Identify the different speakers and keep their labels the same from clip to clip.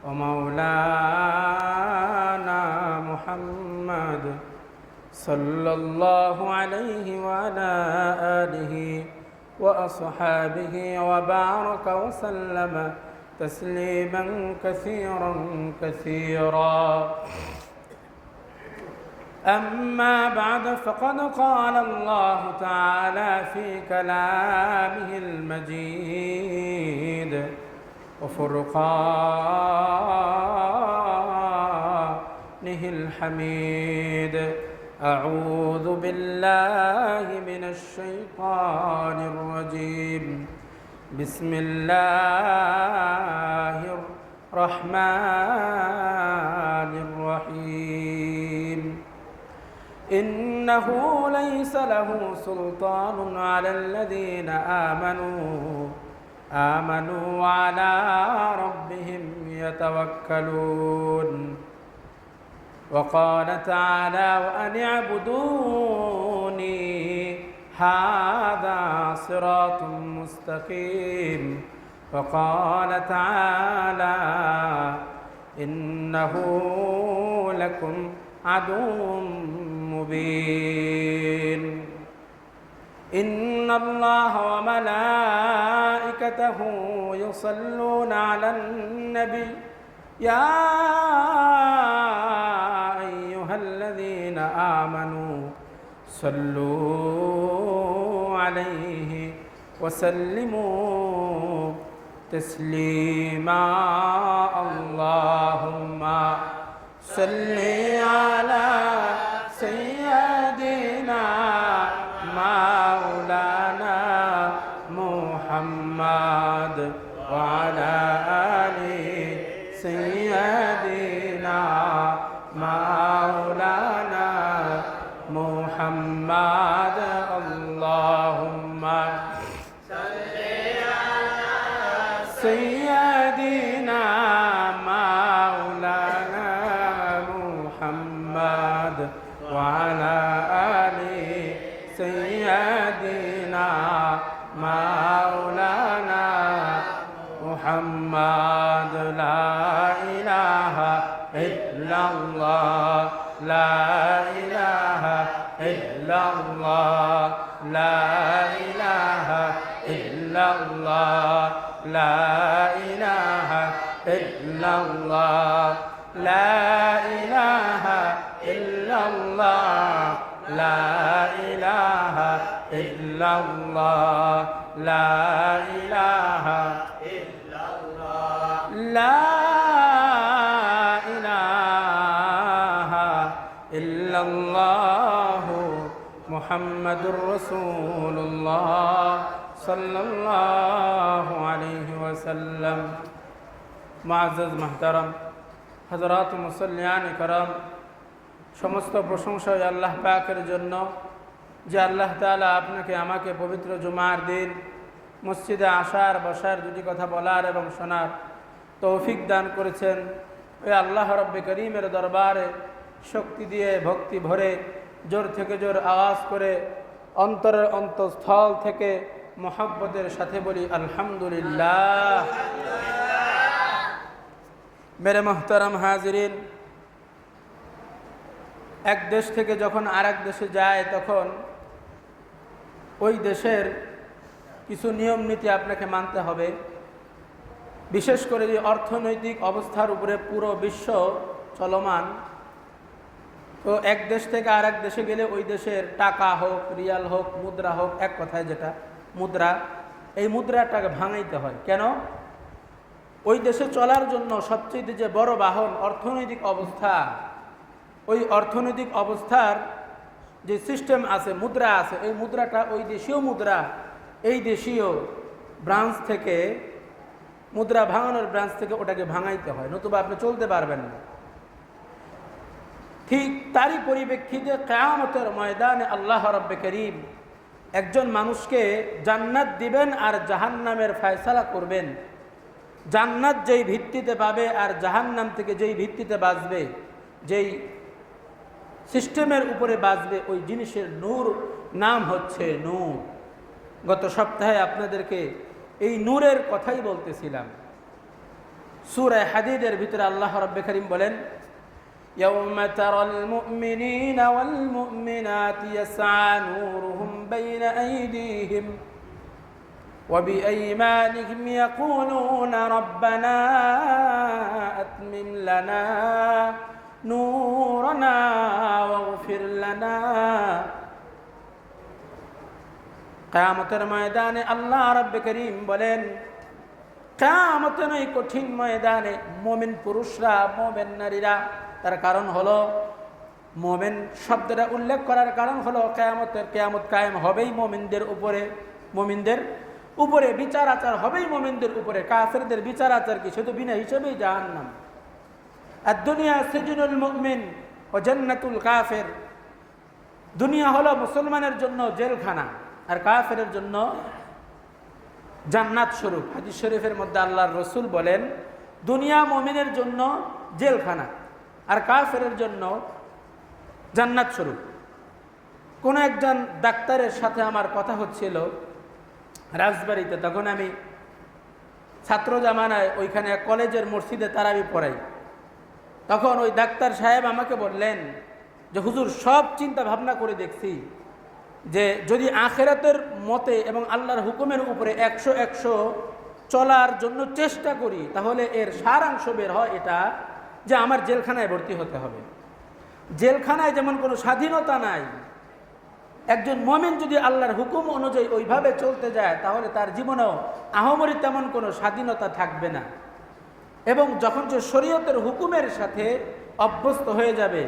Speaker 1: ومولانا محمد صلى الله عليه وعلى آله وأصحابه وبارك وسلم تسليما كثيرا كثيرا. أما بعد فقد قال الله تعالى في كلامه المجيد وفرقانه الحميد. أعوذ بالله من الشيطان الرجيم. بسم الله الرحمن الرحيم. إنه ليس له سلطان على الذين آمنوا وعلى ربهم يتوكلون. وقال تعالى وأن اعبدوني هذا صراط مستقيم. وقال تعالى إنه لكم عدو مبين. إن الله وملائكته يصلون على النبي يا أيها الذين آمنوا صلوا عليه وسلموا تسليما. اللهم صل على سيدنا مولانا محمد وعلى آل سيدنا مولانا محمد. اللهم صل على سيدنا مولانا محمد وعلى آل سيدنا مولانا محمد. لا إله إلا الله لا إله إلا الله لا إله إلا الله لا إله إلا الله لا إله إلا الله لا إله إلا الله لا إله إلا الله لا إله إلا الله محمد رسول الله صلى الله عليه وسلم. মুআজ্জাজ মুহতারাম হযরত মুসল্লিয়ান کرام, সমস্ত প্রশংসা আল্লাহ পাকের জন্য যে আল্লাহ তাআলা আপনাকে আমাকে পবিত্র জুমার দিন মসজিদে আসার বসার দুটি কথা বলার এবং শোনার তৌফিক দান করেছেন। ওই আল্লাহ রব্বে করিমের দরবারে শক্তি দিয়ে ভক্তি ভরে জোর থেকে জোর আওয়াজ করে অন্তরের অন্তঃস্থল থেকে মহব্বতের সাথে বলি আলহামদুলিল্লাহ। মেরে মোহতারাম হাজিরিন, এক দেশ থেকে যখন আরেক দেশে যায় তখন ওই দেশের কিছু নিয়ম নীতি আপনাকে মানতে হবে। বিশেষ করে যে অর্থনৈতিক অবস্থার উপরে পুরো বিশ্ব চলমান, তো এক দেশ থেকে আরেক দেশে গেলে ওই দেশের টাকা হোক, রিয়াল হোক, মুদ্রা হোক, এক কথায় যেটা মুদ্রা, এই মুদ্রাটাকে ভাঙাইতে হয়। কেন? ওই দেশে চলার জন্য সবচেয়ে যে বড় বাহন অর্থনৈতিক অবস্থা, ওই অর্থনৈতিক অবস্থার যে সিস্টেম আছে, মুদ্রা আছে, এই মুদ্রাটা ওই দেশীয় মুদ্রা, এই দেশীয় ব্রাঞ্চ থেকে, মুদ্রা ভাঙানোর ব্রাঞ্চ থেকে ওটাকে ভাঙাইতে হয়, নতুবা আপনি চলতে পারবেন না। ঠিক তারই পরিপ্রেক্ষিতে কিয়ামতের ময়দানে আল্লাহ রব্বে করিম একজন মানুষকে জান্নাত দিবেন আর জাহান্নামের ফয়সালা করবেন। জান্নাত যেই ভিত্তিতে পাবে আর জাহান্নাম থেকে যেই ভিত্তিতে বাঁচবে, যেই সিস্টেমের উপরে বাঁচবে, ওই জিনিসের নূর নাম হচ্ছে নূর। গত সপ্তাহে আপনাদেরকে এই নূরের কথাই বলতেছিলাম। সূরা হাদীদের ভিতরে আল্লাহ রাব্বুল কারীম বলেন, ইয়াউমা তারাল মুমিনিনা ওয়াল মুমিনাতি ইয়াসআ নূরুহুম বাইনা আইদিহিম ওয়া বিআইমানিহিম ইয়াকুলুনা রাব্বানা আতমিম লানা নূরানা ওয়াগফির লানা। কিয়ামতের ময়দানে আল্লাহ রাব্বুল কারীম বলেন, কিয়ামতের এই কঠিন ময়দানে মুমিন পুরুষরা, মুমিন নারীরা, তার কারণ হলো মুমিন শব্দটা উল্লেখ করার কারণ হলো কিয়ামত কায়েম হবেই মুমিনদের উপরে, মুমিনদের উপরে বিচার আচার হবেই মুমিনদের উপরে। কাফেরদের বিচার আচার কি? শুধু বিনা হিসেবেই জাহান্নাম। আর দুনিয়া সিজনুল মুমিন ও জান্নাতুল কাফের। দুনিয়া হলো মুসলমানের জন্য জেলখানা, আর কাফেরের জন্য জান্নাত স্বরূপ। হাদিস শরীফের মধ্যে আল্লাহর রাসূল বলেন, দুনিয়া মুমিনের জন্য জেলখানা আর কাফেরের জন্য জান্নাত স্বরূপ। কোন একজন ডাক্তারের সাথে আমার কথা হচ্ছিল রাজবাড়িতে, তখন আমি ছাত্র জামানায় ওইখানে কলেজের মসজিদে তারাবি পড়াই। তখন ওই ডাক্তার সাহেব আমাকে বললেন যে হুজুর, সব চিন্তা ভাবনা করে দেখছি যে যদি আখিরাতের মতে এবং আল্লাহর হুকুমের উপরে 100 চলার জন্য চেষ্টা করি, তাহলে এর সারাংশ বের হয় এটা যে আমার জেলখানায় ভর্তি হতে হবে। জেলখানায় যেমন কোনো স্বাধীনতা নাই, একজন মুমিন যদি আল্লাহর হুকুম অনুযায়ী ওইভাবে চলতে যায়, তাহলে তার জীবনেও আহামরি তেমন কোনো স্বাধীনতা থাকবে না। এবং যখন সে শরীয়তের হুকুমের সাথে অভ্যস্ত হয়ে যাবে,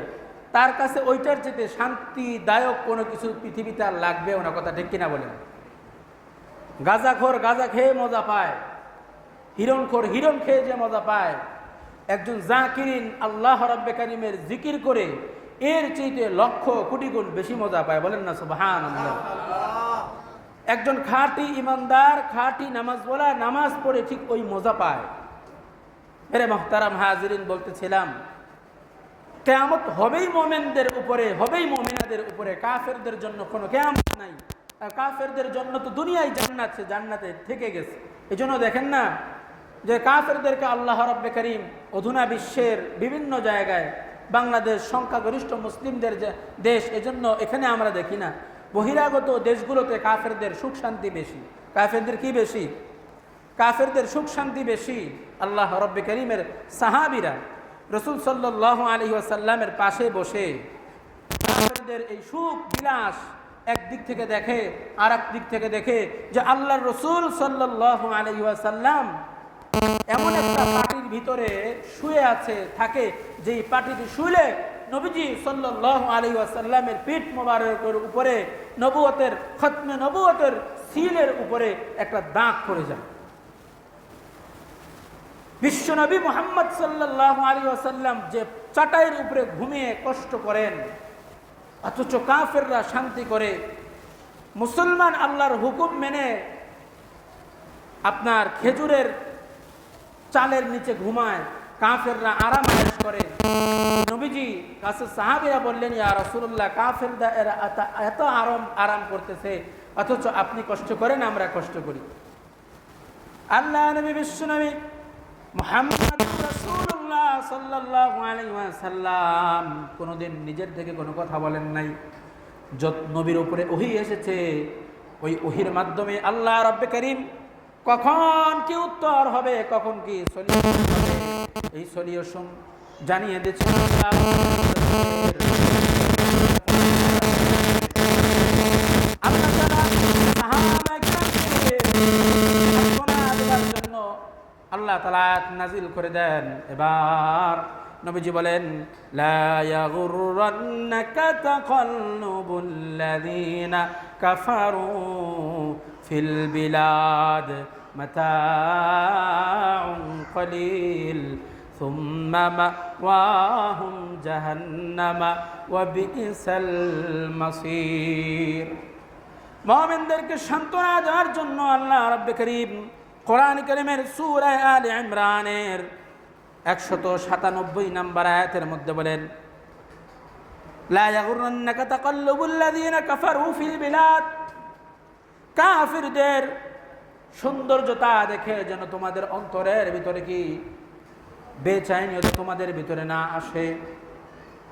Speaker 1: তার কাছে ওইটার চেয়ে শান্তিদায়ক কোনো কিছু পৃথিবীতে আর লাগবেও না। কথা ঠিক কিনা বলেন? গাঁজাখোর গাঁজা খেয়ে মজা পায়, হিরণখোর হিরণ খেয়ে যে মজা পায়, একজন জাকিরিন আল্লাহ রাব্বুল কারীমের জিকির করে এর চেয়ে লক্ষ কোটি গুণ বেশি মজা পায়। বলেন না সুবহানাল্লাহ। একজন খাঁটি ইমানদার, খাঁটি নামাজওয়ালা নামাজ পড়ে ঠিক ওই মজা পায়। মেরে মুহতারাম হাজিরিন, বলতেছিলাম কিয়ামত হবেই মুমিনদের উপরে, হবেই মুমিনাদের উপরে। কাফেরদের জন্য কোনো কিয়ামত নাই। আর কাফেরদের জন্য তো দুনিয়ায় জান্নাত, সে জান্নাতে থেকে গেছে। এই জন্য দেখেন না যে কাফেরদেরকে আল্লাহ রাব্বুল কারীম অধুনা বিশ্বের বিভিন্ন জায়গায়, বাংলাদেশ সংখ্যাগরিষ্ঠ মুসলিমদের যে দেশ, এজন্য এখানে আমরা দেখি না, বহিরাগত দেশগুলোতে কাফেরদের সুখ শান্তি বেশি। কাফেরদের কি বেশি? কাফেরদের সুখ শান্তি বেশি। আল্লাহ রাব্বুল কারীমের সাহাবীরা রাসূল সাল্লাল্লাহু আলাইহি ওয়াসাল্লামের পাশে বসে কাফেরদের এই সুখ বিলাস একদিক থেকে দেখে, আর এক দিক থেকে দেখে যে আল্লাহর রাসূল সাল্লাল্লাহু আলাইহি ওয়াসাল্লাম এমন একটা পাটির ভিতরে শুয়ে আছে, থাকে, যেই পাটিতে শুলে নবীজি সাল্লাল্লাহু আলাইহি ওয়াসাল্লামের পিঠ মোবারকের উপরে নবুয়তের খতমে নবুয়তের সিলের উপরে একটা দাগ পড়ে যায়। বিশ্বনবী মুহাম্মদ সাল্লাল্লাহু আলাইহি ওয়াসাল্লাম যে চাটাইয়ের উপরে ঘুমিয়ে কষ্ট করেন, অথচ কাফেররা শান্তি করে। মুসলমান আল্লাহর হুকুম মেনে আপনার খেজুরের চালের নিচে ঘুমায়, কাফেররা আরাম আয়েশ করে। নবীজি কাছে সাহাবীরা বললেন, ইয়া রাসূলুল্লাহ, কাফেররা এরা এত আরাম করতেছে, অথচ আপনি কষ্ট করেন, আমরা কষ্ট করি। আল্লাহ নবী বিশ্বনবী মুহাম্মদ রাসূলুল্লাহ সাল্লাল্লাহু আলাইহি ওয়াসাল্লাম কোনোদিন নিজের থেকে কোনো কথা বলেন নাই। যত নবীর উপরে ওহী এসেছে, ওই ওহীর মাধ্যমে আল্লাহ রাব্বুল কারীম কখন কি উত্তর হবে, কখন কি সলিউশন হবে, এই সলিউশন জানিয়ে দিচ্ছেন আল্লাহ তাআলা। জন্য আল্লাহ তাআলা নাজিল করে দেন। এবার নবীজি বলেন, লা ইয়াগুররান্নাকা তাকাল্লুবুল্লাযীনা কাফারু ফিল বিলাদ মাতাউন কলিল সুম্মা মাওয়াহুম জাহান্নামা ওয়া বিইসাল মাসীর। মুমিনদেরকে সান্ত্বনা দেওয়ার জন্য আল্লাহ রাব্বুল কারীম কোরআন কারীমের সূরা আলে ইমরানের 197 নম্বর আয়াতের মধ্যে বলেন, লা ইয়াগুররান্নাকা তাকাল্লুবুল্লাযীনা কাফারু ফিল বিলাদ। কাফিরদের সৌন্দর্যতা দেখে যেন তোমাদের অন্তরের ভিতরে কি বেচাইনি যাতে তোমাদের ভিতরে না আসে।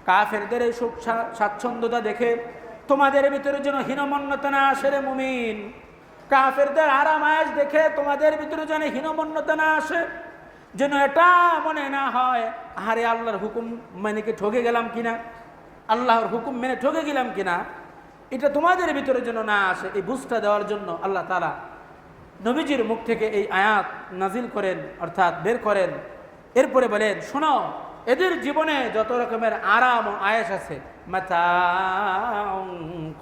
Speaker 1: কাফেরদের এই সুখ স্বাচ্ছন্দ্যতা দেখে তোমাদের ভিতরে যেন হীনমন্যতা না আসে রে মুমিন। কাফেরদের আরাম আয়েশ দেখে তোমাদের ভিতরে যেন হীনমন্যতা না আসে, যেন এটা মনে না হয় আরে আল্লাহর হুকুম মেনে কি ঠকে গেলাম কিনা, আল্লাহর হুকুম মেনে ঠকে গেলাম কিনা, এটা তোমাদের ভিতরে যেন না আসে। এই বুঝটা দেওয়ার জন্য আল্লাহ তাআলা নবীজির মুখ থেকে এই আয়াত নাজিল করেন, অর্থাৎ বের করেন। এরপরে বলেন, শোনো, এদের জীবনে যত রকমের আরাম ও আয়েশ আছে, মাতাউন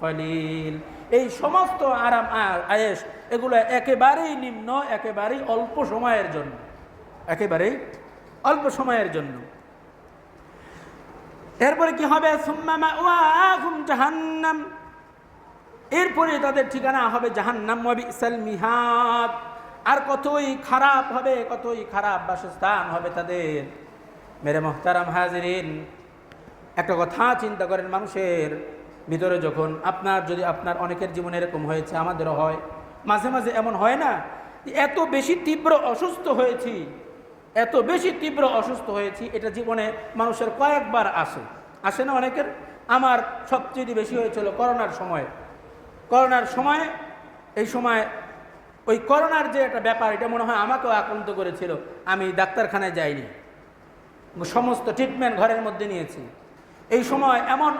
Speaker 1: কলিল, এই সমস্ত আরাম আয়েশ এগুলো একেবারেই নিম্ন, একেবারেই অল্প সময়ের জন্য, একেবারেই অল্প সময়ের জন্য। এরপরে কি হবে? সুম্মা মাওয়াহুম জাহান্নাম, এরপরে তাদের ঠিকানা হবে জাহান্নাম, ওয়া বিসাল মিহাদ, আর কতই খারাপ হবে, কতই খারাপ বাসস্থান হবে তাদের। মেরে মুহতারাম হাজিরিন, একটা কথা চিন্তা করেন, মানুষের ভিতরে যখন যদি আপনার অনেকের জীবনে এরকম হয়েছে, আমাদেরও হয়, মাঝে মাঝে এমন হয় না, এত বেশি তীব্র অসুস্থ হয়েছি, এত বেশি তীব্র অসুস্থ হয়েছি, এটা জীবনে মানুষের কয়েকবার আসে না অনেকের? আমার সবচেয়ে বেশি হয়েছিল করোনার সময়। করোনার সময়, এই সময় ওই করোনার যে একটা ব্যাপার, এটা মনে হয় আমাকেও আক্রান্ত করেছিল। আমি ডাক্তারখানায় যাইনি, সমস্ত ট্রিটমেন্ট ঘরের মধ্যে নিয়েছি। এই সময় এমন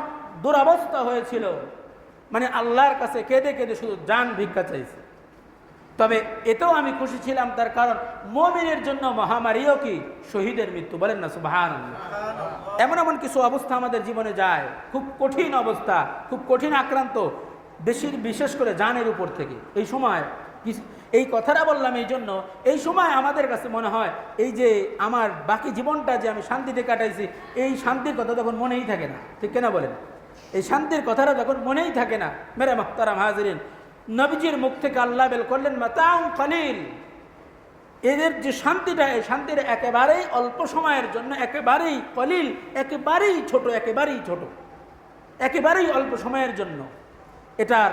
Speaker 1: দুরবস্থা হয়েছিল, মানে আল্লাহর কাছে কেঁদে কেঁদে শুধু জান ভিক্ষা চাইছি। তবে এতেও আমি খুশি ছিলাম, তার কারণ মুমিনের জন্য মহামারীও কি শহীদের মৃত্যু, বলেন না সুবহানাল্লাহ। এমন এমন কিছু অবস্থা আমাদের জীবনে যায়, খুব কঠিন অবস্থা, খুব কঠিন আক্রান্ত, বিশেষ করে জানের উপর থেকে। এই সময় এই কথাটা বললাম এই জন্য, এই সময় আমাদের কাছে মনে হয় এই যে আমার বাকি জীবনটা যে আমি শান্তিতে কাটাইছি, এই শান্তির কথা তখন মনেই থাকে না, ঠিক কিনা বলেন? এই শান্তির কথাটা তখন মনেই থাকে না। মেরে মুহতারাম হাজিরিন, নবীজির মুখ থেকে আল্লাহ বের করলেন মাতাউন কলিল, এদের যে শান্তিটা, এই শান্তির একেবারেই অল্প সময়ের জন্য, একেবারেই কলিল, একেবারেই ছোট, একেবারেই ছোট, একেবারেই অল্প সময়ের জন্য। এটার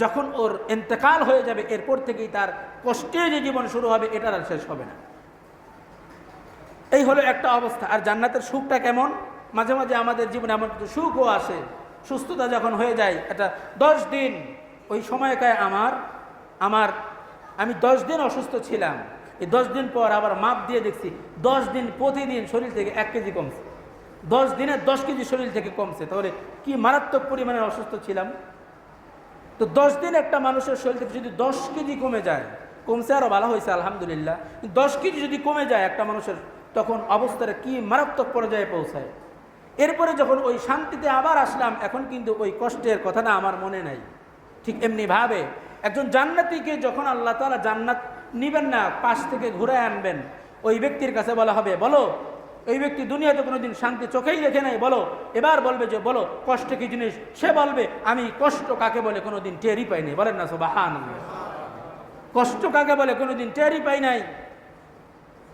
Speaker 1: যখন ওর ইন্তেকাল হয়ে যাবে, এরপর থেকেই তার কষ্টে যে জীবন শুরু হবে, এটার আর শেষ হবে না। এই হলো একটা অবস্থা। আর জান্নাতের সুখটা কেমন? মাঝে মাঝে আমাদের জীবনে এমন কিছু সুখও আসে, সুস্থতা যখন হয়ে যায়, এটা 10 দিন, ওই সময়কায় আমি 10 দিন অসুস্থ ছিলাম। এই 10 দিন পর আবার মাপ দিয়ে দেখছি 10 দিন প্রতিদিন শরীর থেকে 1 কেজি কমছে, 10 দিনে 10 কেজি শরীর থেকে কমছে। তাহলে কি মারাত্মক পরিমাণে অসুস্থ ছিলাম। তো 10 দিন একটা মানুষের শরীর থেকে যদি 10 কেজি কমে যায়, কমছে আরও ভালো হয়েছে আলহামদুলিল্লাহ, 10 কেজি যদি কমে যায় একটা মানুষের, তখন অবস্থাটা কি মারাত্মক পর্যায়ে পৌঁছায়। এরপরে যখন ওই শান্তিতে আবার আসলাম, এখন কিন্তু ওই কষ্টের কথাটা আমার মনে নাই। ঠিক এমনিভাবে একজন জান্নাতীকে যখন আল্লাহ তাআলা জান্নাত নিবেন না, পাশ থেকে ঘুরে আনবেন, ওই ব্যক্তির কাছে বলা হবে, বলো, ওই ব্যক্তি দুনিয়াতে কোনোদিন শান্তি চোখেই দেখে নাই, বলো, এবার বলবে যে বলো কষ্ট কি জিনিস। সে বলবে আমি কষ্ট কাকে বলে কোনোদিন টেরই পাই নাই, বলেন না সুবহানাল্লাহ। কষ্ট কাকে বলে কোনোদিন টেরই পাই নাই।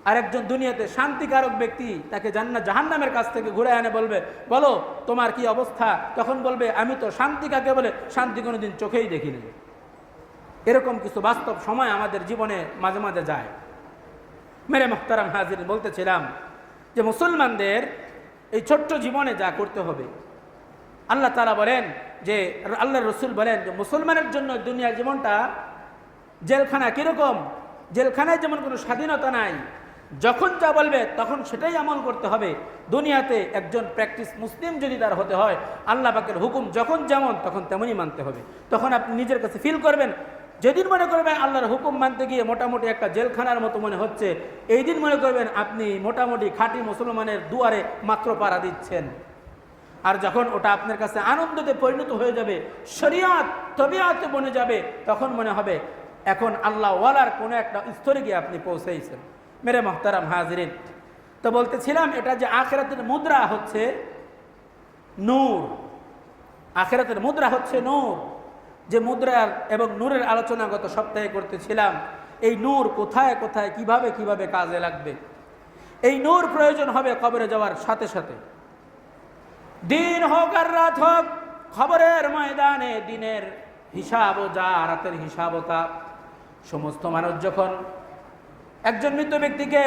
Speaker 1: আরেকজন দুনিয়াতে শান্তিকারক ব্যক্তি, তাকে জাহান্নামের কাছ থেকে ঘুরে আনে, বলবে বলো তোমার কি অবস্থা, তখন বলবে আমি তো শান্তি কাকে বলে শান্তি কোনোদিন চোখেই দেখিনি। এরকম কিছু বাস্তব সময় আমাদের জীবনে মাঝে মাঝে যায়। মেরে মুহতারাম হাজির, বলতেছিলাম যে মুসলমানদের এই ছোট্ট জীবনে যা করতে হবে, আল্লাহ তাআলা বলেন যে, আল্লাহর রাসূল বলেন যে মুসলমানের জন্য দুনিয়ার জীবনটা জেলখানা। কীরকম? জেলখানায় যেমন কোনো স্বাধীনতা নাই, যখন যা বলবে তখন সেটাই আমল করতে হবে। দুনিয়াতে একজন প্র্যাকটিস মুসলিম যদি তার হতে হয়, আল্লাহ পাকের হুকুম যখন যেমন তখন তেমনই মানতে হবে। তখন আপনি নিজের কাছে ফিল করবেন, যেদিন মনে করবেন আল্লাহর হুকুম মানতে গিয়ে মোটামুটি একটা জেলখানার মতো মনে হচ্ছে, এই দিন মনে করবেন আপনি মোটামুটি খাঁটি মুসলমানের দুয়ারে মাত্র পাড়া দিচ্ছেন। আর যখন ওটা আপনার কাছে আনন্দতে পরিণত হয়ে যাবে, শরিয়াত তবিয়াতে বনে যাবে, তখন মনে হবে এখন আল্লাহ ওয়ালার কোনো একটা স্তরে গিয়ে আপনি পৌঁছেছেন। মেরে মুহতারাম হাজিরিন, তো বলতেছিলাম এটা যে আখিরাতের মুদ্রা হচ্ছে নূর, আখিরাতের মুদ্রা হচ্ছে নূর। যে মুদ্রার এবং নূরের আলোচনা গত সপ্তাহে করতেছিলাম, এই নূর কোথায় কোথায় কিভাবে কিভাবে কাজে লাগবে। এই নূর প্রয়োজন হবে কবরে যাওয়ার সাথে সাথে। দিন হোক আর রাত হোক, খবরের ময়দানে দিনের হিসাব ও যা রাতের হিসাব ও তা। সমস্ত মানুষ যখন একজন মৃত ব্যক্তিকে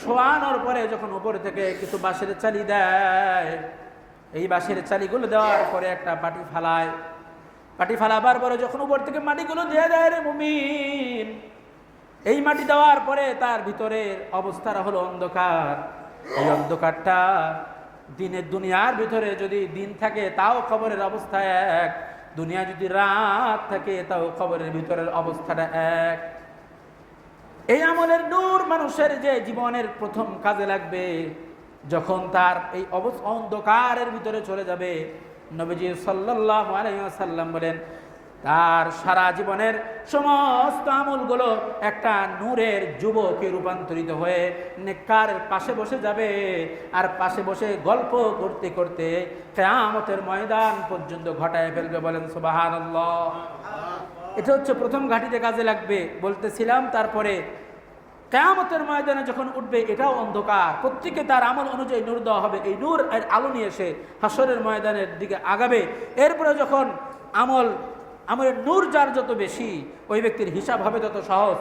Speaker 1: শোয়ানোর পরে যখন উপর থেকে কিছু বাঁশের চালি দেয়, এই বাঁশের চালিগুলো দেওয়ার পরে একটা পাটি ফালায়, পাটি ফালাবার পরে যখন উপর থেকে মাটিগুলো দিয়ে দেয়, রে মুমিন, এই মাটি দেওয়ার পরে তার ভিতরের অবস্থাটা হলো অন্ধকার। এই অন্ধকারটা দিনের দুনিয়ার ভিতরে যদি দিন থাকে তাও কবরের অবস্থা এক, দুনিয়া যদি রাত থাকে তাও কবরের ভিতরের অবস্থাটা এক। এই আমলের নূর মানুষের যে জীবনের প্রথম কাজে লাগবে, যখন তার এই অন্ধকারের ভিতরে চলে যাবে, নবীজি সাল্লাল্লাহু আলাইহি ওয়াসাল্লাম বলেন তার সারা জীবনের সমস্ত আমলগুলো একটা নূরের যুবকে রূপান্তরিত হয়ে নেককারের পাশে বসে যাবে, আর পাশে বসে গল্প করতে করতে কিয়ামতের ময়দান পর্যন্ত ঘটায় ফেলবে। বলেন সুবহানাল্লাহ। এটা হচ্ছে প্রথম ঘাটিতে কাজে লাগবে বলতেছিলাম। তারপরে কিয়ামতের ময়দানে যখন উঠবে, এটাও অন্ধকার, প্রত্যেকে তার আমল অনুযায়ী নূর দেওয়া হবে। এই নূর এর আলো নিয়ে এসে হাসরের ময়দানের দিকে আগাবে। এরপরে যখন আমলের নূর যার যত বেশি, ওই ব্যক্তির হিসাব হবে তত সহজ,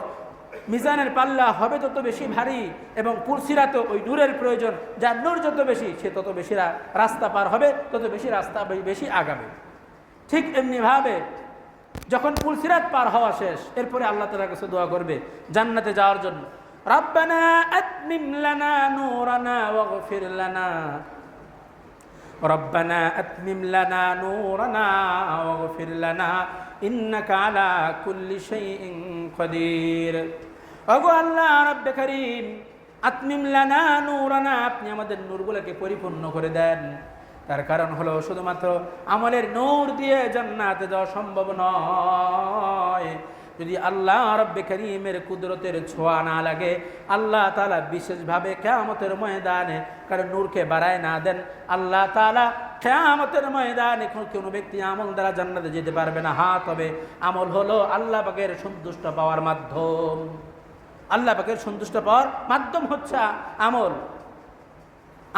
Speaker 1: মিজানের পাল্লা হবে তত বেশি ভারী, এবং পুলসিরাতে ওই নূরের প্রয়োজন। যার নূর যত বেশি সে তত বেশি রাস্তা পার হবে, তত বেশি রাস্তা বেশি আগাবে। ঠিক এমনিভাবে যখন পুলসিরাত পার হওয়া শেষ, এরপরে আল্লাহ তাআলার কাছে দোয়া করবে জান্নাতে যাওয়ার জন্য, রাব্বানা আতমিম লানা নূরানা ওয়াগফির লানা, রব্বানা আতমিম লানা নূরানা ওয়াগফির লানা ইন্নাকা আলা কুল্লি শাইইন কাদির। ওগো আল্লাহ রব্বে কারীম, আতমিম লানা নূরানা, আপনি আমাদের নূরগুলোকে পরিপূর্ণ করে দেন। তার কারণ হলো শুধুমাত্র আমলের নূর দিয়ে জান্নাতে যাওয়া সম্ভব নয়। যদি আল্লাহ রব্বে কারীমের কুদরতের ছোঁয়া না লাগে, আল্লাহ তাআলা বিশেষভাবে কিয়ামতের ময়দানে কারণ নূরকে বাড়ায় না দেন, আল্লাহ তাআলা কিয়ামতের ময়দানে কোনো ব্যক্তি আমল দ্বারা জান্নাতে যেতে পারবে না। তবে আমল হলো আল্লাহ পাকের সন্তুষ্ট পাওয়ার মাধ্যম। আল্লাহ পাকের সন্তুষ্ট পাওয়ার মাধ্যম হচ্ছে আমল।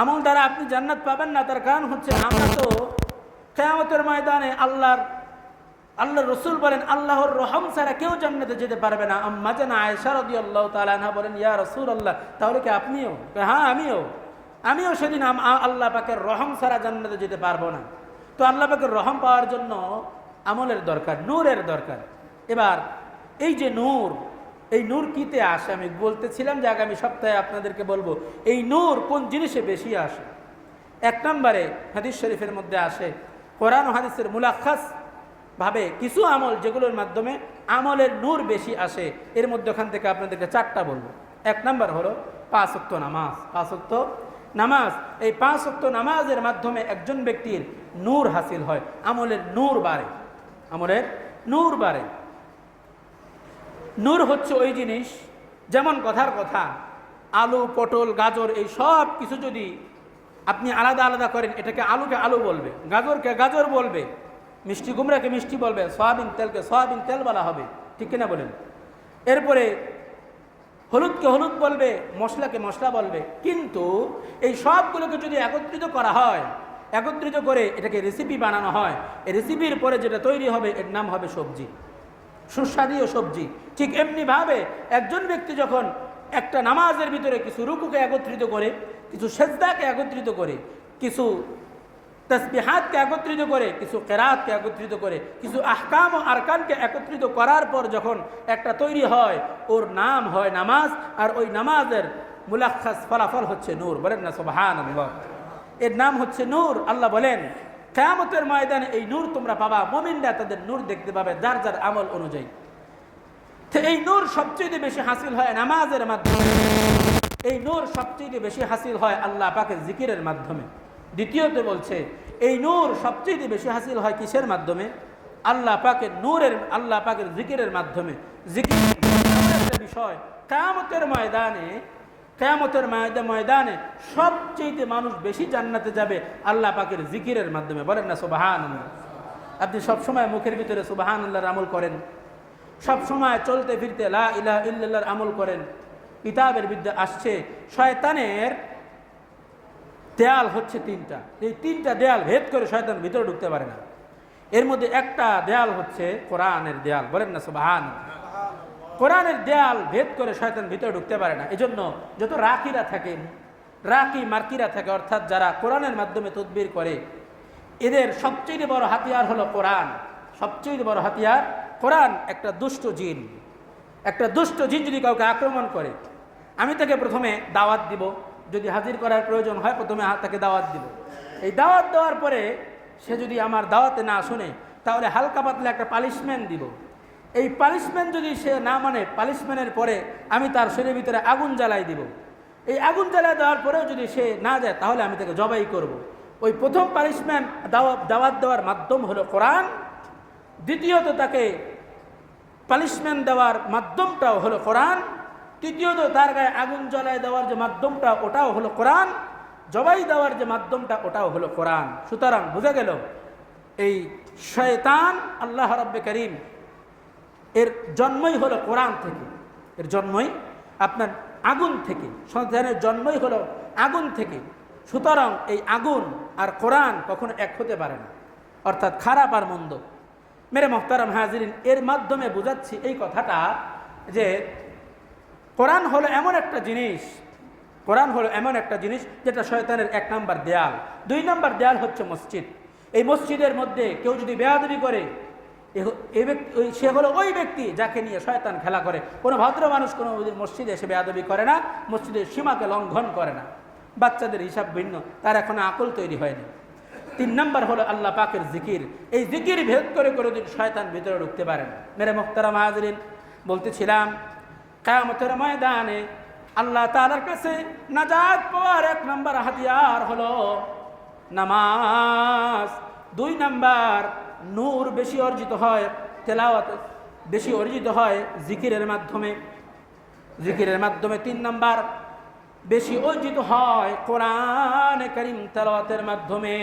Speaker 1: আমল দ্বারা আপনি জান্নাত পাবেন না, তার কারণ হচ্ছে আমরা তো কিয়ামতের ময়দানে আল্লাহর রাসূল বলেন আল্লাহর রহম ছাড়া কেউ জান্নাতে যেতে পারবে না। আম্মা জানা আয়েশা রাদিয়াল্লাহু তাআলা আনহা বলেন, ইয়া রাসূলুল্লাহ, তাহলে কি আপনিও? হ্যাঁ, আমিও সেদিন আল্লাহ পাকের রহম ছাড়া জান্নাতে যেতে পারবো না। তো আল্লাহ পাকের রহম পাওয়ার জন্য আমলের দরকার, নূরের দরকার। এবার এই যে নূর, এই নূর কিতে আসে? আমি বলতেছিলাম যে আগামী সপ্তাহে আপনাদেরকে বলবো এই নূর কোন জিনিসে বেশি আসে। এক নম্বরে হাদিস শরীফের মধ্যে আসে, কোরআন ও হাদিসের মুলাখাস ভাবে কিছু আমল যেগুলোর মাধ্যমে আমলের নূর বেশি আসে। এর মধ্যে ওখান থেকে আপনাদেরকে চারটা বলবো। এক নম্বর হলো 5 ওয়াক্ত নামাজ। 5 ওয়াক্ত নামাজ, এই 5 ওয়াক্ত নামাজের মাধ্যমে একজন ব্যক্তির নূর হাসিল হয়, আমলের নূর বাড়ে, আমলের নূর বাড়ে। নূর হচ্ছে ওই জিনিস, যেমন কথার কথা আলু, পটল, গাজর, এই সব কিছু যদি আপনি আলাদা আলাদা করেন, এটাকে আলুকে আলু বলবে, গাজরকে গাজর বলবে, মিষ্টি কুমড়াকে মিষ্টি বলবে, সয়াবিন তেলকে সয়াবিন তেল বলা হবে, ঠিক কিনা বলেন? এরপরে হলুদকে হলুদ বলবে, মশলাকে মশলা বলবে। কিন্তু এই সবগুলোকে যদি একত্রিত করা হয়, একত্রিত করে এটাকে রেসিপি বানানো হয়, এই রেসিপির পরে যেটা তৈরি হবে এর নাম হবে সবজি, সুস্বাদু সবজি। ঠিক এমনিভাবে একজন ব্যক্তি যখন একটা নামাজের ভিতরে কিছু রুকুকে একত্রিত করে, কিছু সেজদাকে একত্রিত করে, কিছু তাসবিহাতকে একত্রিত করে, কিছু কেরাতকে একত্রিত করে, কিছু আহকাম ও আরকানকে একত্রিত করার পর যখন একটা তৈরি হয়, ওর নাম হয় নামাজ। আর ওই নামাজের মুলাখাস ফলাফল হচ্ছে নূর। বলেন না সুবহানাল্লাহ। এর নাম হচ্ছে নূর। আল্লাহ বলেন কিয়ামতের ময়দানে এই নূর তোমরা পাবা, মুমিনরা তাদের নূর দেখতে পাবে যার যার আমল অনুযায়ী। তো এই নূর সবচেয়ে বেশি হাসিল হয় নামাজের মাধ্যমে। এই নূর সবচেয়ে বেশি হাসিল হয় আল্লাহ পাকের জিকিরের মাধ্যমে। দ্বিতীয়তে বলছে এই নূর সবচেয়ে বেশি হাসিল হয় কিসের মাধ্যমে? আল্লাহ পাকের নূরের, আল্লাহ পাকের জিকিরের মাধ্যমে। জিকির একটা বিষয়, কিয়ামতের ময়দানে সবচেয়ে মানুষ বেশি জান্নাতে যাবে আল্লাহ পাকের জিকিরের মাধ্যমে। বলেন না সুবহানাল্লাহ। আপনি সবসময় মুখের ভিতরে সুবহানাল্লাহর আমল করেন, সবসময় চলতে ফিরতে লা ইলাহা ইল্লাল্লাহর আমল করেন। কিতাবের বিদ্যা আসছে শয়তানের দেয়াল হচ্ছে 3টা। এই 3টা দেয়াল ভেদ করে শয়তান ভিতরে ঢুকতে পারে না। এর মধ্যে একটা দেয়াল হচ্ছে কোরআনের দেয়াল। বলেন না সুবহানাল্লাহ। কোরআনের দেয়াল ভেদ করে শয়তান ভিতরে ঢুকতে পারে না। এজন্য যত রাকিরা থাকেন, রাকি মার্কিরা থাকে, অর্থাৎ যারা কোরআনের মাধ্যমে তদবির করে, এদের সবচেয়ে বড় হাতিয়ার হলো কোরআন। সবচেয়ে বড় হাতিয়ার কোরআন। একটা দুষ্ট জিন, একটা দুষ্ট জিন যদি কাউকে আক্রমণ করে, আমি তাকে প্রথমে দাওয়াত দিব, যদি হাজির করার প্রয়োজন হয় প্রথমে তাকে দাওয়াত দিব। এই দাওয়াত দেওয়ার পরে সে যদি আমার দাওয়াতে না শুনে, তাহলে হালকা পাতলা একটা পানিশমেন্ট দিব। এই পানিশমেন্ট যদি সে না মানে, পানিশমেন্টের পরে আমি তার শরীরের ভিতরে আগুন জ্বালাই দিব। এই আগুন জ্বালাই দেওয়ার পরেও যদি সে না যায়, তাহলে আমি তাকে জবাই করব। ওই প্রথম পানিশমেন্ট দাওয়াত দেওয়ার মাধ্যম হলো কোরআন। দ্বিতীয়ত তাকে পানিশমেন্ট দেওয়ার মাধ্যমটাও হলো কোরআন। তৃতীয়ত তার গায়ে আগুন জ্বালায় দেওয়ার যে মাধ্যমটা, ওটাও হলো কোরআন। জবাই দেওয়ার যে মাধ্যমটা, ওটাও হলো কোরআন। সুতরাং বোঝা গেল এই শয়তান, আল্লাহ রাব্বে কারীম এর জন্মই হলো কোরআন থেকে। এর জন্মই আপনার আগুন থেকে, শয়তানের জন্মই হলো আগুন থেকে। সুতরাং এই আগুন আর কোরআন কখনো এক হতে পারে না, অর্থাৎ খারাপ আর মন্দ। মেরে মোহতারাম হাজিরিন, এর মাধ্যমে বোঝাচ্ছি এই কথাটা যে কোরআন হলো এমন একটা জিনিস, কোরআন হলো এমন একটা জিনিস যেটা শয়তানের 1 নাম্বার দেয়াল। 2 নাম্বার দেয়াল হচ্ছে মসজিদ। এই মসজিদের মধ্যে কেউ যদি বেয়াদবি করে, সে হলো ওই ব্যক্তি যাকে নিয়ে শয়তান খেলা করে। কোনো ভদ্র মানুষ কোনো মসজিদে এসে বেয়াদবি করে না, মসজিদের সীমাকে লঙ্ঘন করে না। বাচ্চাদের হিসাব ভিন্ন, তার এখনো আকল তৈরি হয়নি। 3 নাম্বার হলো আল্লাহ পাকের জিকির। এই জিকির ভেদ করে কোনোদিন শয়তান ভিতরে ঢুকতে পারে না। মেরে মুহতারাম হাজিরিন, বলতেছিলাম কিয়ামতের ময়দানে আল্লাহ তাআলার কাছে নাজাত পাওয়ার 1 নাম্বার হাতিয়ার হলো নামাজ। 2 নাম্বার নূর বেশি অর্জিত হয়, তেলাওয়াত বেশি অর্জিত হয় জিকিরের মাধ্যমে। জিকিরের মাধ্যমে 3 নাম্বার বেশি অর্জিত হয় কোরআনে কারীম তেলাওয়াতের মাধ্যমে।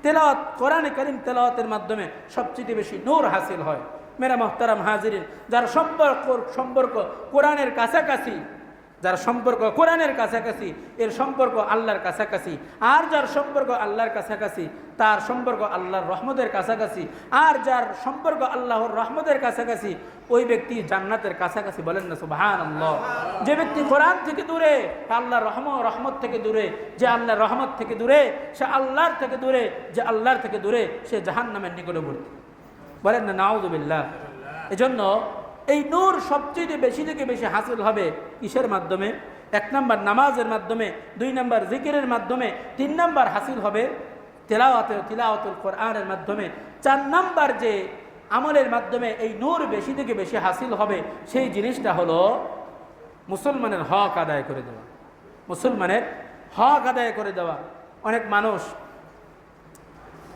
Speaker 1: তেলাওয়াত, কোরআনে কারীম তেলাওয়াতের মাধ্যমে সবচেয়ে বেশি নূর হাসিল হয়। মেরা মুহতারাম হাজিরিন, যার সম্পর্ক কোরআনের কাছাকাছি, যার সম্পর্ক কোরআনের কাছাকাছি, এর সম্পর্ক আল্লাহর কাছাকাছি। আর যার সম্পর্ক আল্লাহর কাছাকাছি, তার সম্পর্ক আল্লাহর রহমতের কাছাকাছি। আর যার সম্পর্ক আল্লাহর রহমতের কাছাকাছি, ওই ব্যক্তি জান্নাতের কাছাকাছি। বলেন না সুবহানাল্লাহ। যে ব্যক্তি কোরআন থেকে দূরে, আল্লাহর রহমত থেকে দূরে, যে আল্লাহর রহমত থেকে দূরে, সে আল্লাহর থেকে দূরে, যে আল্লাহর থেকে দূরে, সে জাহান্নামের নিকটবর্তী। বলেন না নাউযুবিল্লাহ। এজন্য এই নূর সবচেয়ে বেশি থেকে বেশি হাসিল হবে কিসের মাধ্যমে? 1 নাম্বার নামাজের মাধ্যমে, 2 নাম্বার জিকিরের মাধ্যমে, 3 নাম্বার হাসিল হবে তিলাওয়াতুল কোরআনের মাধ্যমে, 4 নাম্বার যে আমলের মাধ্যমে এই নূর বেশি থেকে বেশি হাসিল হবে, সেই জিনিসটা হলো মুসলমানের হক আদায় করে দেওয়া। মুসলমানের হক আদায় করে দেওয়া। অনেক মানুষ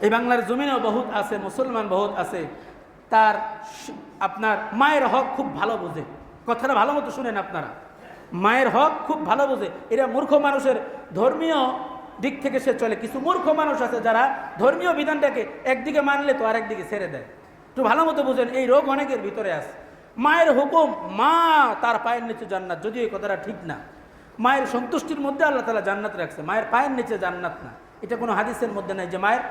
Speaker 1: এই বাংলার জমিনেও বহুত আছে, মুসলমান বহুত আছে, তার আপনার মায়ের হক খুব ভালো বোঝে। কথাটা ভালো মতো শুনেন আপনারা, মায়ের হক খুব ভালো বোঝে। এরা মূর্খ মানুষের ধর্মীয় দিক থেকে সে চলে। কিছু মূর্খ মানুষ আছে যারা ধর্মীয় বিধানটাকে একদিকে মানলে তো আরেকদিকে ছেড়ে দেয়। একটু ভালো মতো বুঝেন, এই রোগ অনেকের ভিতরে আছে। মায়ের হুকুম, মা তার পায়ের নিচে জান্নাত, যদিও এই কথাটা ঠিক না। মায়ের সন্তুষ্টির মধ্যে আল্লাহ তাআলা জান্নাত রাখছে, মায়ের পায়ের নিচে জান্নাত না। এটা কোনো হাদিসের মধ্যে নাই যে মায়ের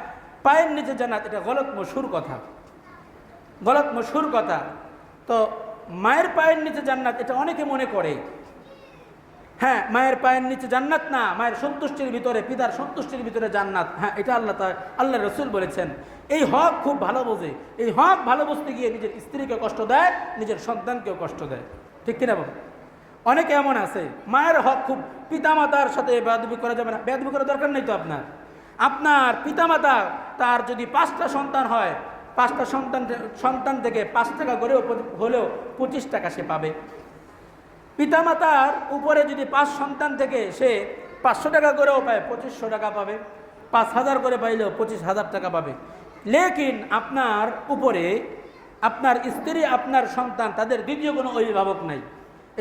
Speaker 1: পায়ের নিচে জান্নাত। এটা গলত মশহুর কথা, গলত মশহুর কথা। তো মায়ের পায়ের নিচে জান্নাত এটা অনেকে মনে করে। হ্যাঁ, মায়ের পায়ের নিচে জান্নাত না, মায়ের সন্তুষ্টির ভিতরে, পিতার সন্তুষ্টির ভিতরে জান্নাত। হ্যাঁ, এটা আল্লাহ রসুল বলেছেন। এই হক খুব ভালো বোঝে। এই হক ভালো বুঝতে গিয়ে নিজের স্ত্রীকে কষ্ট দেয়, নিজের সন্তানকেও কষ্ট দেয়। ঠিক কিনা বাবা? অনেকে এমন আছে, মায়ের হক খুব, পিতামাতার সাথে বেয়াদবি করা যাবে না। বেয়াদবি করার দরকার নেই তো আপনার পিতামাতা, তার যদি 5টা সন্তান হয়, 5টা সন্তান থেকে 5 টাকা করে হলেও 25 টাকা সে পাবে। পিতামাতার উপরে যদি 5 সন্তান থেকে সে 500 টাকা করেও পায়, 2500 টাকা পাবে। 5000 করে পাইলেও 25,000 টাকা পাবে। লেকিন আপনার উপরে আপনার স্ত্রী, আপনার সন্তান, তাদের দ্বিতীয় কোনো অভিভাবক নাই।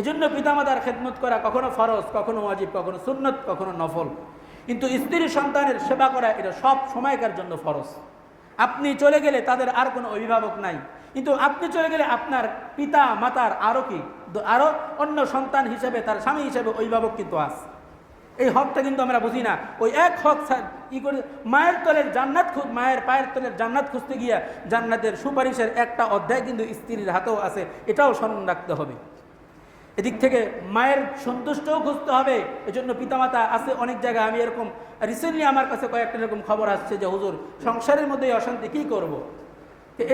Speaker 1: এজন্য পিতামাতার খেদমত করা কখনো ফরজ, কখনো ওয়াজিব, কখনো সুন্নত, কখনো নফল। কিন্তু স্ত্রী সন্তানের সেবা করা এটা সব সময়কার জন্য ফরজ। আপনি চলে গেলে তাদের আর কোনো অভিভাবক নাই, কিন্তু আপনি চলে গেলে আপনার পিতা মাতার আরও অন্য সন্তান হিসেবে, তার স্বামী হিসেবে অভিভাবক কিন্তু আছে। এই হকটা কিন্তু আমরা বুঝি না। ওই এক হক ই করে মায়ের তলের জান্নাত মায়ের পায়ের তলের জান্নাত খুঁজতে গিয়া জান্নাতের সুপারিশের একটা অধ্যায় কিন্তু স্ত্রীর হাতেও আছে, এটাও স্মরণ রাখতে হবে। এদিক থেকে মায়ের সন্তুষ্টও খুঁজতে হবে। এজন্য পিতামাতা আছে অনেক জায়গায়, আমি এরকম রিসেন্টলি আমার কাছে কয়েকটা এরকম খবর আসছে যে হুজুর সংসারের মধ্যে অশান্তি, কী করব।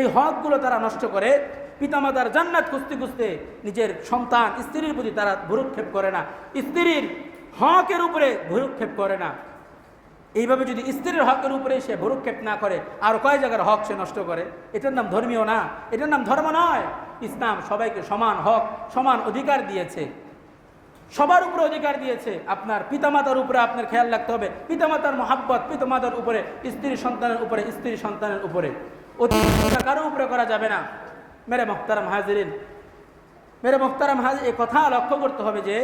Speaker 1: এই হকগুলো তারা নষ্ট করে পিতামাতার জান্নাত খুঁজতে খুঁজতে নিজের সন্তান স্ত্রীর প্রতি তারা ভ্রুক্ষেপ করে না, স্ত্রীর হকের উপরে ভ্রুক্ষেপ করে না। এইভাবে যদি স্ত্রীর হকের উপরে সে ভ্রুক্ষেপ না করে, আর কয় জায়গার হক সে নষ্ট করে, এটার নাম ধর্মীয় না, এটার নাম ধর্ম নয়। ইসলাম সবাইকে সমান হক সমান অধিকার দিয়েছে, সবার উপরে অধিকার দিয়েছে। আপনার পিতামাতার উপরে আপনার খেয়াল রাখতে হবে, পিতামাতার মহাব্বত পিতামাতার উপরে, স্ত্রী সন্তানের উপরে স্ত্রী সন্তানের উপরে, অতিরিক্ত কারো উপরে করা যাবে না। মেরে মোহতারাম হাজিরিন, মেরে মোহতারাম হাজির, এই কথা লক্ষ্য করতে হবে যে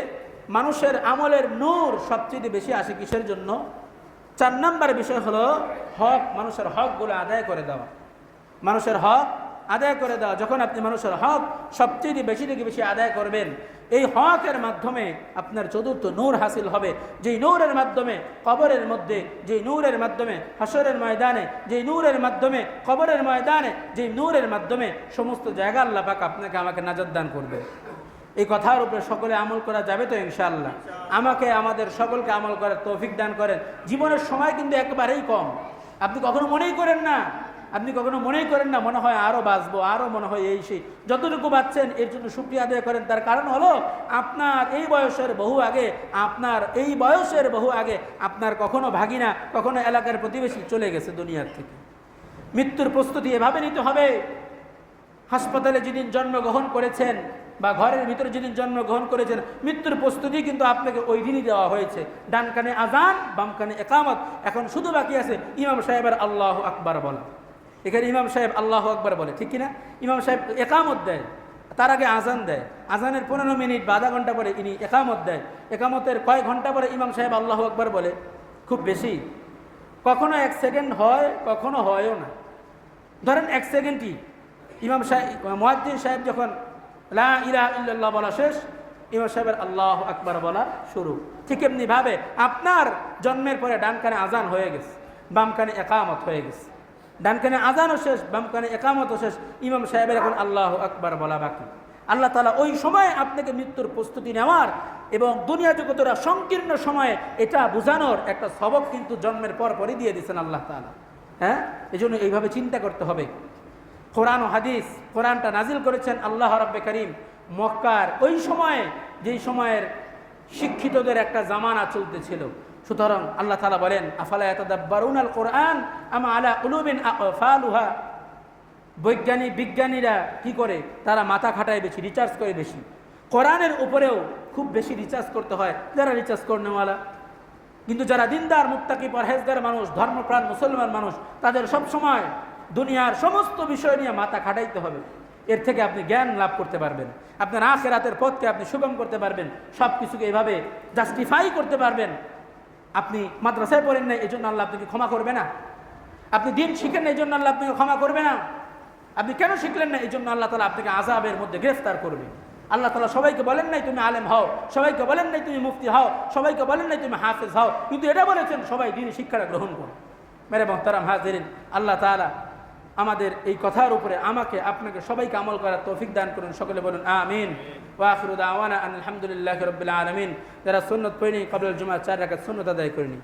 Speaker 1: মানুষের আমলের নূর সবচেয়ে বেশি আসে কিসের জন্য? 4 নম্বর বিষয় হলো হক, মানুষের হকগুলো আদায় করে দেওয়া। মানুষের হক আদায় করে দেওয়া। যখন আপনি মানুষের হক সবচেয়ে বেশি থেকে বেশি আদায় করবেন, এই হকের মাধ্যমে আপনার চতুর্থ নূর হাসিল হবে, যেই নূরের মাধ্যমে কবরের মধ্যে, যেই নূরের মাধ্যমে হাসরের ময়দানে, যেই নূরের মাধ্যমে কবরের ময়দানে, যেই নূরের মাধ্যমে সমস্ত জায়গা আল্লাহ পাক আপনাকে আমাকে নাজাত দান করবে। এই কথার উপরে সকলে আমল করা যাবে তো ইনশাআল্লাহ? আমাকে আমাদের সকলকে আমল করার তৌফিক দান করেন। জীবনের সময় কিন্তু একেবারেই কম। আপনি কখনো মনেই করেন না, মনে হয় আরও বাঁচবো, আরও মনে হয় এই সেই। যতটুকু বাঁচছেন এর জন্য শুকরিয়া আদায় করেন। তার কারণ হলো আপনার এই বয়সের বহু আগে আপনার কখনো ভাগিনা, কখনো এলাকার প্রতিবেশী চলে গেছে দুনিয়ার থেকে। মৃত্যুর প্রস্তুতি এভাবে নিতে হবে। হাসপাতালে যেদিন জন্মগ্রহণ করেছেন বা ঘরের ভিতরে যেদিন জন্মগ্রহণ করেছেন, মৃত্যুর প্রস্তুতি কিন্তু আপনাকে ওই দিনই দেওয়া হয়েছে। ডান কানে আজান, বাম কানে একামত। এখন শুধু বাকি আছে ইমাম সাহেবের আল্লাহু আকবার বলা। এখানে ইমাম সাহেব আল্লাহু আকবার বলে, ঠিক কিনা? ইমাম সাহেব একামত দেয়, তার আগে আজান দেয়, আজানের 15 মিনিট বা আধা ঘন্টা পরে ইনি একামত দেয়, একামতের কয়েক ঘন্টা পরে ইমাম সাহেব আল্লাহু আকবার বলে। খুব বেশি, কখনো 1 সেকেন্ড হয়, কখনো হয়ও না। ধরেন 1 সেকেন্ডই ইমাম সাহেব মুয়াজ্জিন সাহেব যখন লা ইলাহা ইল্লাল্লাহ বলা শেষ, ইমাম সাহেবের আল্লাহু আকবার বলা শুরু। ঠিক এমনিভাবে আপনার জন্মের পরে ডান কানে আজান হয়ে গেছে, বাম কানে একামত হয়ে গেছে। ডান কানে আজানও শেষ, বাম কানে একামতও শেষ, ইমাম সাহেবের এখন আল্লাহু আকবার বলা বাকি। আল্লাহ তাআলা ওই সময় আপনাকে মৃত্যুর প্রস্তুতি নেওয়ার এবং দুনিয়া জগতের সংকীর্ণ সময়ে এটা বোঝানোর একটা সবক কিন্তু জন্মের পরই দিয়ে দিয়েছেন আল্লাহ তাআলা। হ্যাঁ, এই জন্য এইভাবে চিন্তা করতে হবে। কোরআন ও হাদিস, কোরআনটা নাজিল করেছেন আল্লাহ রাব্বে কারীম মক্কার ওই সময়ে, যেই সময়ের শিক্ষিতদের একটা জামানা চলতেছিল। সুতরাং আল্লাহ তাআলা বলেন, আফালা ইয়াতাদাব্বারুনাল কোরআন আম আলা কুলুবিন আকফালুহা। বিজ্ঞানীরা কি করে? তারা মাথা খাটায় বেশি, রিচার্জ করে বেশি। কোরআনের উপরেও খুব বেশি রিচার্জ করতে হয় যারা রিচার্জ করনেওয়ালা। কিন্তু যারা দিনদার, মুত্তাকি, পরহেজগার মানুষ, ধর্মপ্রাণ মুসলমান মানুষ, তাদের সব সময় দুনিয়ার সমস্ত বিষয় নিয়ে মাথা খাটাইতে হবে। এর থেকে আপনি জ্ঞান লাভ করতে পারবেন, আপনার আখিরাতের পথকে আপনি সুগম করতে পারবেন, সব কিছুকে এইভাবে জাস্টিফাই করতে পারবেন। আপনি মাদ্রাসায় পড়েন না, এই জন্য আল্লাহ আপনাকে ক্ষমা করবে না। আপনি দিন শিখেন না, এই জন্য আল্লাহ আপনাকে ক্ষমা করবে না। আপনি কেন শিখলেন না, এই জন্য আল্লাহ তাআলা আপনাকে আযাবের মধ্যে গ্রেফতার করবে। আল্লাহ তাআলা সবাইকে বলেন নাই তুমি আলেম হও, সবাইকে বলেন নাই তুমি মুফতি হও, সবাইকে বলেন নাই তুমি হাফেজ হও, কিন্তু এটা বলেছেন সবাই দ্বীনি শিক্ষাটা গ্রহণ করো। মেরে মুহতারাম হাজিরিন, আল্লাহ তাআলা আমাদের এই কথার উপরে আমাকে আপনাকে সবাইকে আমল করার তৌফিক দান করুন। সকলে বলুন আমিন। ওয়া আখিরু দাওয়ানা আলহামদুলিল্লাহি রাব্বিল আলামিন। যারা সুন্নাত পড়েনি ক্বাবলাল জুমআহ 4 রাকাত সুন্নাত আদায় করেনি।